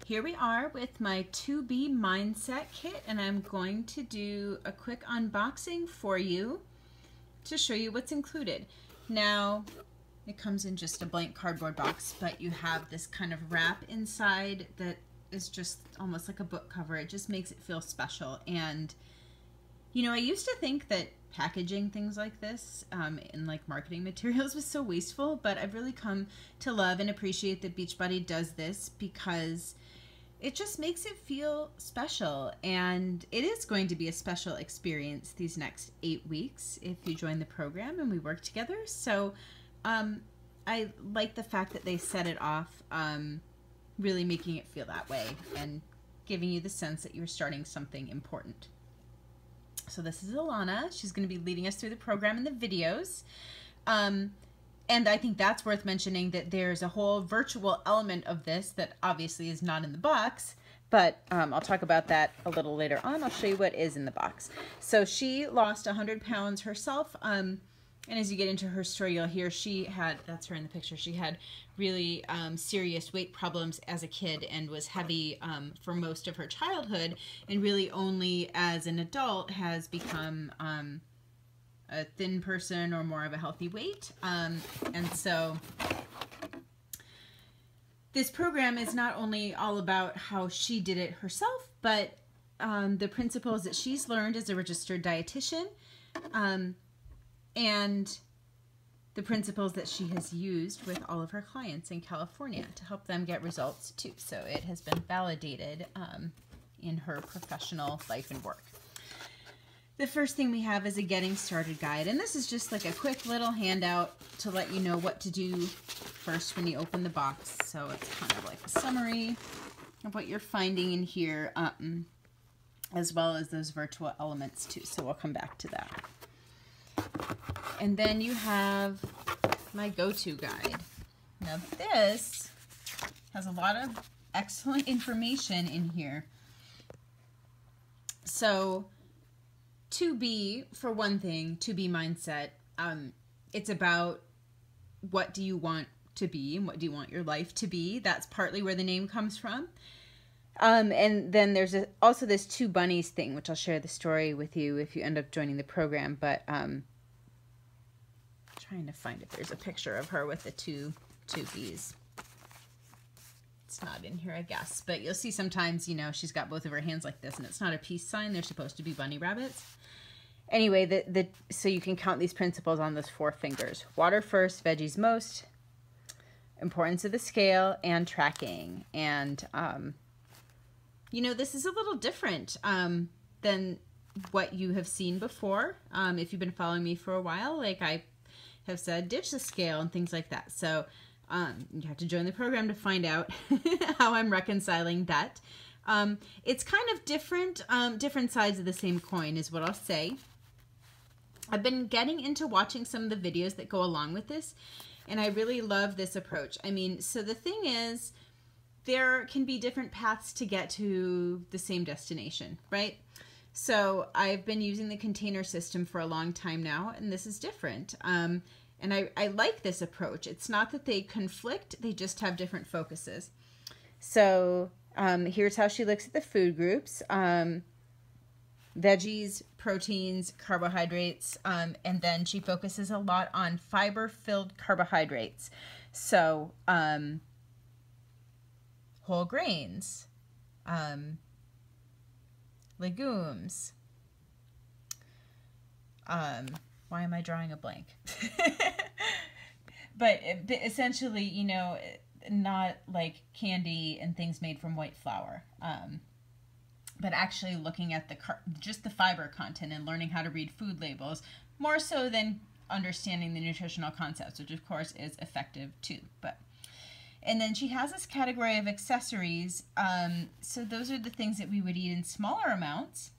Here we are with my 2B mindset kit, and I'm going to do a quick unboxing for you to show you what's included. Now, it comes in just a blank cardboard box, but you have this kind of wrap inside that is just almost like a book cover. It just makes it feel special. And you know, I used to think that packaging things like this in like marketing materials was so wasteful, but I've really come to love and appreciate that Beachbody does this because it just makes it feel special. And it is going to be a special experience these next 8 weeks if you join the program and we work together. So I like the fact that they set it off, really making it feel that way and giving you the sense that you're starting something important. So this is Alana. She's going to be leading us through the program and the videos. And I think that's worth mentioning that there's a whole virtual element of this that obviously is not in the box, but I'll talk about that a little later on. I'll show you what is in the box. So she lost 100 pounds herself. And as you get into her story, you'll hear she had, that's her in the picture, she had really serious weight problems as a kid and was heavy for most of her childhood, and really only as an adult has become a thin person or more of a healthy weight. And so this program is not only all about how she did it herself, but the principles that she's learned as a registered dietitian, and the principles that she has used with all of her clients in California to help them get results too. So it has been validated in her professional life and work. The first thing we have is a getting started guide, and this is just like a quick little handout to let you know what to do first when you open the box. So it's kind of like a summary of what you're finding in here, as well as those virtual elements too. So we'll come back to that. And then you have my go-to guide. Now this has a lot of excellent information in here. So 2B, for one thing, 2B mindset, it's about what do you want to be and what do you want your life to be. That's partly where the name comes from. And then there's also this 2 bunnies thing, which I'll share the story with you if you end up joining the program. But trying to find if there's a picture of her with the two bees. It's not in here, I guess. But you'll see sometimes, you know, she's got both of her hands like this, and it's not a peace sign. They're supposed to be bunny rabbits. Anyway, so you can count these principles on those 4 fingers. Water first, veggies most, importance of the scale, and tracking. And, you know, this is a little different than what you have seen before. If you've been following me for a while, like I have said, ditch the scale and things like that. So you have to join the program to find out how I'm reconciling that. It's kind of different, different sides of the same coin is what I'll say. I've been getting into watching some of the videos that go along with this, and I really love this approach. I mean, so the thing is, there can be different paths to get to the same destination, right? So I've been using the container system for a long time now, and this is different. And I like this approach. It's not that they conflict, they just have different focuses. So here's how she looks at the food groups. Veggies, proteins, carbohydrates, and then she focuses a lot on fiber-filled carbohydrates. So whole grains, legumes. Why am I drawing a blank? But essentially, you know, not like candy and things made from white flour, but actually looking at just the fiber content and learning how to read food labels, more so than understanding the nutritional concepts, which of course is effective too. And then she has this category of accessories. So those are the things that we would eat in smaller amounts,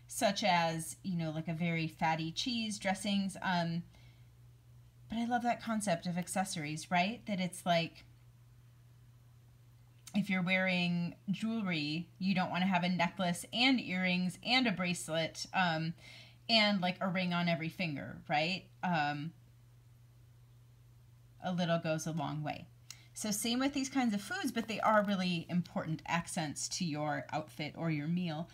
such as, you know, like a very fatty cheese, dressings. But I love that concept of accessories, right? That it's like, if you're wearing jewelry, you don't want to have a necklace and earrings and a bracelet and like a ring on every finger, right? A little goes a long way. So same with these kinds of foods, but they are really important accents to your outfit or your meal.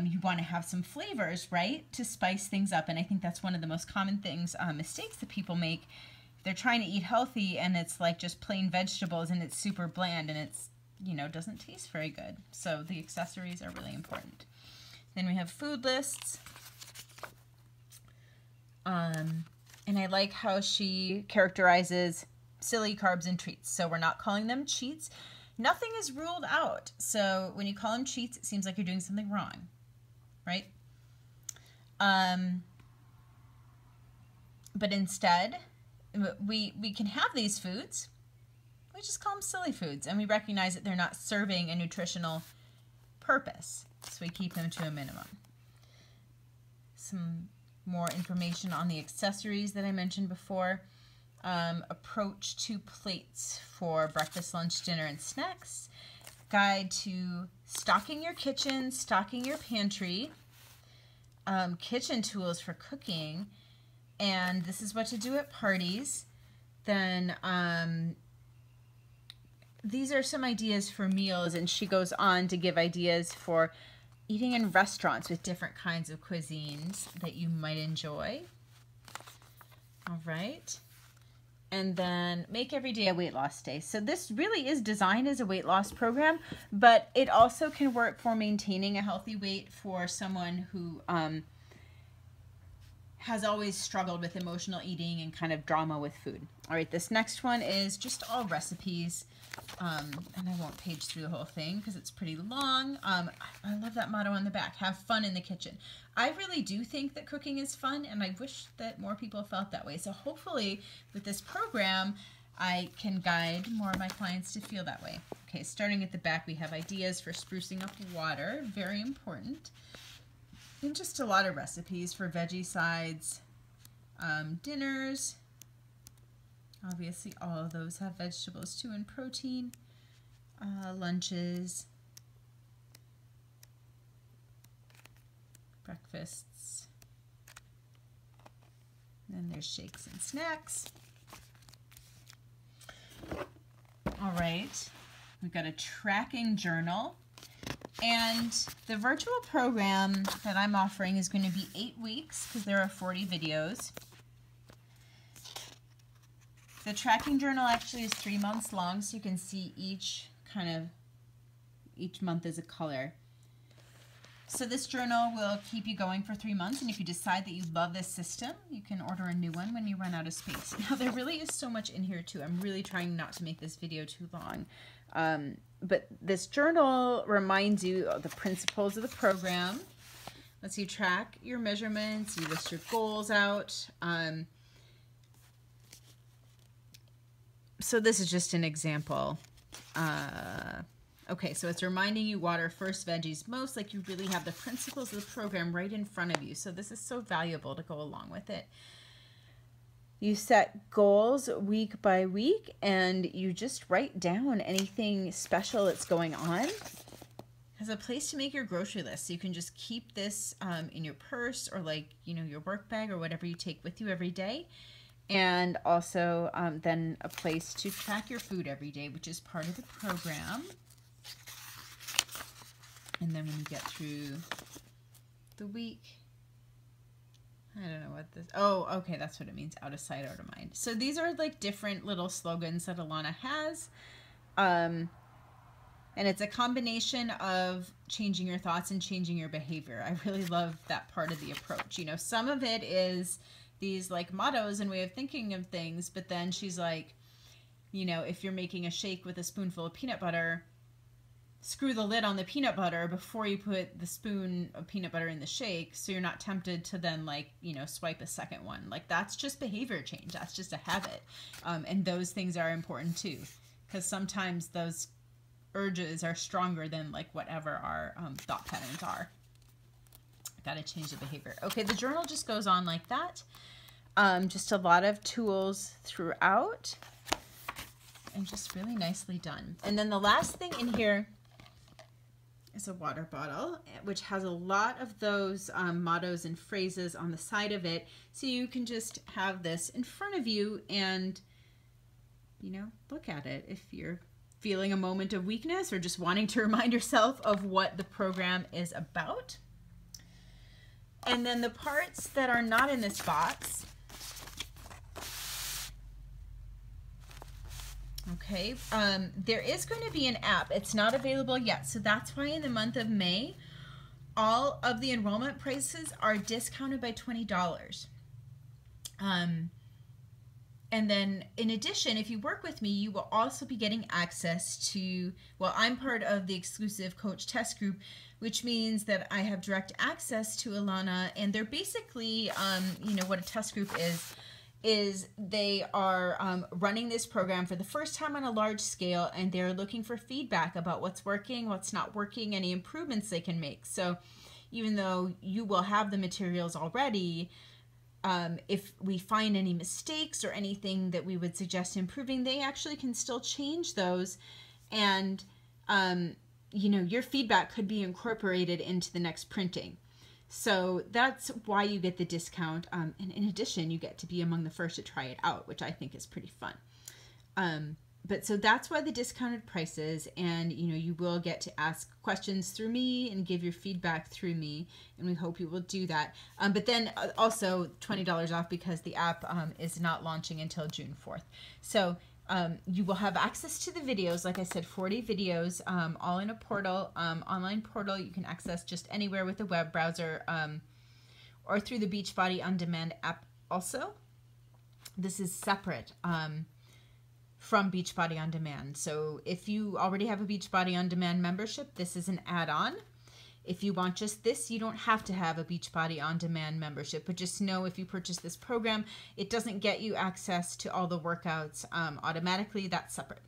You want to have some flavors, right, to spice things up. And I think that's one of the most common things, mistakes that people make. They're trying to eat healthy and it's like just plain vegetables and it's super bland and it's, you know, doesn't taste very good. So the accessories are really important. Then we have food lists. And I like how she characterizes silly carbs and treats. So we're not calling them cheats. Nothing is ruled out. So when you call them cheats, it seems like you're doing something wrong, right? But instead, we can have these foods. We just call them silly foods, and we recognize that they're not serving a nutritional purpose. So we keep them to a minimum. Some more information on the accessories that I mentioned before. Approach to plates for breakfast, lunch, dinner, and snacks. Guide to stocking your kitchen, stocking your pantry. Kitchen tools for cooking. And this is what to do at parties. Then these are some ideas for meals, and she goes on to give ideas for eating in restaurants with different kinds of cuisines that you might enjoy. All right. And then make every day a weight loss day. So this really is designed as a weight loss program, but it also can work for maintaining a healthy weight for someone who has always struggled with emotional eating and kind of drama with food. All right, this next one is just all recipes. And I won't page through the whole thing because it's pretty long. I love that motto on the back, have fun in the kitchen. I really do think that cooking is fun, and I wish that more people felt that way. So hopefully with this program, I can guide more of my clients to feel that way. Okay, starting at the back, we have ideas for sprucing up water, very important. And just a lot of recipes for veggie sides, dinners. Obviously, all of those have vegetables too and protein. Lunches, breakfasts. And then there's shakes and snacks. All right, we've got a tracking journal. And the virtual program that I'm offering is going to be 8 weeks because there are 40 videos. The tracking journal actually is 3 months long, so you can see each month is a color. So this journal will keep you going for 3 months, and if you decide that you love this system, you can order a new one when you run out of space. Now there really is so much in here too. I'm really trying not to make this video too long. But this journal reminds you of the principles of the program. Lets you track your measurements, you list your goals out. So this is just an example. Okay, so it's reminding you water first, veggies most, like you really have the principles of the program right in front of you. So this is so valuable to go along with it. You set goals week by week, and you just write down anything special that's going on. As a place to make your grocery list, so you can just keep this in your purse or your work bag or whatever you take with you every day. And also then a place to track your food every day, which is part of the program. And then when you get through the week, I don't know what this, oh, okay, that's what it means, out of sight, out of mind. So these are like different little slogans that Alana has. And it's a combination of changing your thoughts and changing your behavior. I really love that part of the approach. You know, some of it is these like mottos and way of thinking of things, but then she's like, you know, if you're making a shake with a spoonful of peanut butter, screw the lid on the peanut butter before you put the spoon of peanut butter in the shake, so you're not tempted to then swipe a second one. Like that's just behavior change. That's just a habit. And those things are important too, because sometimes those urges are stronger than whatever our thought patterns are. Got to change the behavior. Okay, the journal just goes on like that. Just a lot of tools throughout and just really nicely done. And then the last thing in here is a water bottle, which has a lot of those mottos and phrases on the side of it. So you can just have this in front of you and look at it if you're feeling a moment of weakness or just wanting to remind yourself of what the program is about. And then the parts that are not in this box, okay, there is going to be an app. It's not available yet, so that's why in the month of May, all of the enrollment prices are discounted by $20. And then in addition, if you work with me, you will also be getting access to, well, I'm part of the exclusive coach test group, which means that I have direct access to Alana, and they're basically, what a test group is they are running this program for the first time on a large scale, and they're looking for feedback about what's working, what's not working, any improvements they can make. So even though you will have the materials already, if we find any mistakes or anything that we would suggest improving, they actually can still change those, and your feedback could be incorporated into the next printing. So that's why you get the discount, and in addition, you get to be among the first to try it out, which I think is pretty fun. But so that's why the discounted prices, and you will get to ask questions through me and give your feedback through me, and we hope you will do that. But then also $20 off because the app is not launching until June 4th. So you will have access to the videos, like I said, 40 videos, all in a portal, online portal you can access just anywhere with a web browser, or through the Beachbody On Demand app also. This is separate from Beachbody On Demand. So if you already have a Beachbody On Demand membership, this is an add-on. If you want just this, you don't have to have a Beachbody On Demand membership, but just know if you purchase this program, it doesn't get you access to all the workouts automatically. That's separate.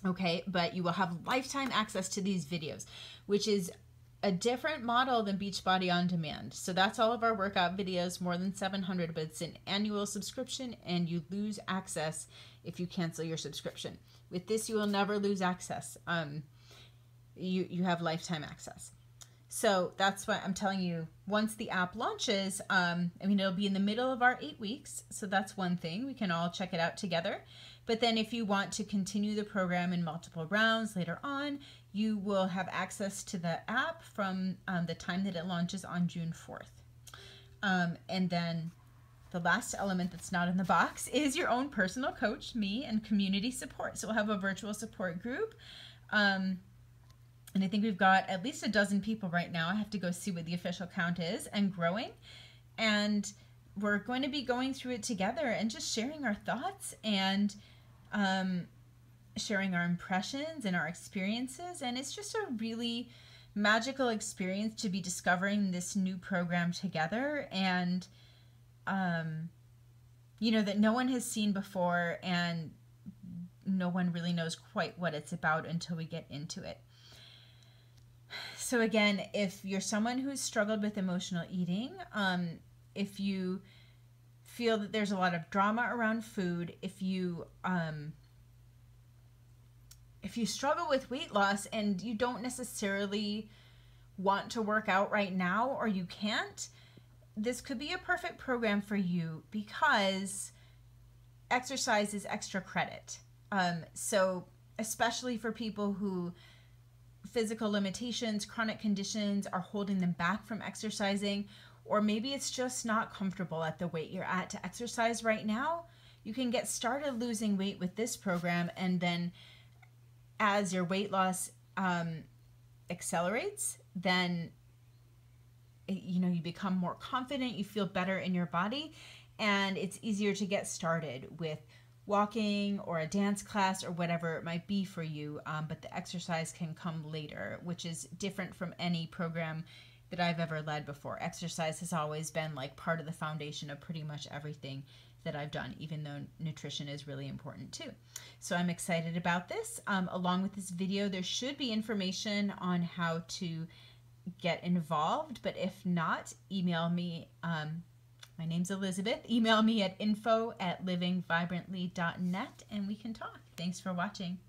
Okay, but you will have lifetime access to these videos, which is a different model than Beachbody On Demand. So that's all of our workout videos, more than 700, but it's an annual subscription, and you lose access if you cancel your subscription. With this, you will never lose access. You have lifetime access. So that's why I'm telling you, once the app launches, it'll be in the middle of our 8 weeks. So that's one thing. We can all check it out together. But then if you want to continue the program in multiple rounds later on, you will have access to the app from the time that it launches on June 4th. And then the last element that's not in the box is your own personal coach, me, and community support. So we'll have a virtual support group. And I think we've got at least a dozen people right now. I have to go see what the official count is, and growing. And we're going to be going through it together and just sharing our thoughts and sharing our impressions and our experiences. And it's just a really magical experience to be discovering this new program together, and that no one has seen before, and no one really knows quite what it's about until we get into it. So again, if you're someone who's struggled with emotional eating, if you feel that there's a lot of drama around food, if you struggle with weight loss and you don't necessarily want to work out right now, or you can't, this could be a perfect program for you, because exercise is extra credit. So especially for people who physical limitations, chronic conditions are holding them back from exercising, or maybe it's just not comfortable at the weight you're at to exercise right now, you can get started losing weight with this program, and then as your weight loss accelerates, then you become more confident, you feel better in your body, and it's easier to get started with walking or a dance class or whatever it might be for you, but the exercise can come later, which is different from any program that I've ever led before. Exercise has always been like part of the foundation of pretty much everything that I've done, even though nutrition is really important too. So I'm excited about this. Along with this video, there should be information on how to get involved, but if not, email me. My name's Elizabeth. Email me at info@livingvibrantly.net and we can talk. Thanks for watching.